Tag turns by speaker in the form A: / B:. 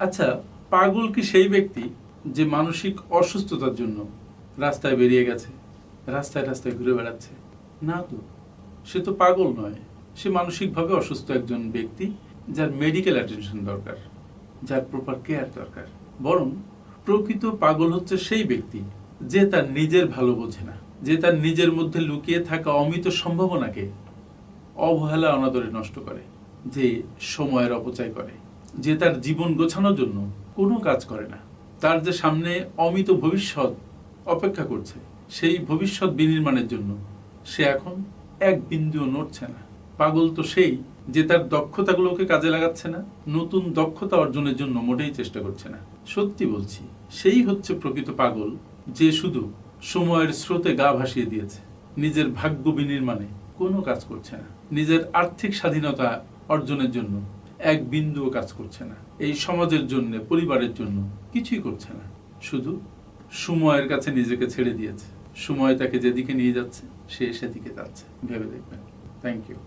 A: আচ্ছা, পাগল কি সেই ব্যক্তি যে মানসিক অসুস্থতার জন্য রাস্তায় বেরিয়ে গেছে, রাস্তায় রাস্তায় ঘুরে বেড়াচ্ছে? না তো, সে তো পাগল নয়। সে মানসিকভাবে অসুস্থ একজন ব্যক্তি, যার মেডিকেল অ্যাটেনশন দরকার, যার প্রপার কেয়ার দরকার। বরং প্রকৃত পাগল হচ্ছে সেই ব্যক্তি যে তার নিজের ভালো বোঝে না, যে তার নিজের মধ্যে লুকিয়ে থাকা অমিত সম্ভাবনাকে অবহেলা অনাদরে নষ্ট করে, যে সময়ের অপচয় করে, যে তার জীবন গোছানোর জন্য কোনো কাজ করে না। তার যে সামনে অমিত ভবিষ্যৎ অপেক্ষা করছে, সেই ভবিষ্যৎ বিনির্মাণের জন্য সে এখন এক বিন্দুও নড়ছে না। পাগল তো সেই যে তার দক্ষতাগুলোকে কাজে লাগাচ্ছে না, নতুন দক্ষতা অর্জনের জন্য মোটেই চেষ্টা করছে না। সত্যি বলছি, সেই হচ্ছে প্রকৃত পাগল, যে শুধু সময়ের স্রোতে গা ভাসিয়ে দিয়েছে, নিজের ভাগ্য বিনির্মাণে কোনো কাজ করছে না, নিজের আর্থিক স্বাধীনতা অর্জনের জন্য এক বিন্দুও কাজ করছে না, এই সমাজের জন্য, পরিবারের জন্য কিছুই করছে না। শুধু সময়ের কাছে নিজেকে ছেড়ে দিয়েছে। সময় তাকে যেদিকে নিয়ে যাচ্ছে, সে সেদিকে যাচ্ছে। ভেবে দেখবেন। Thank you.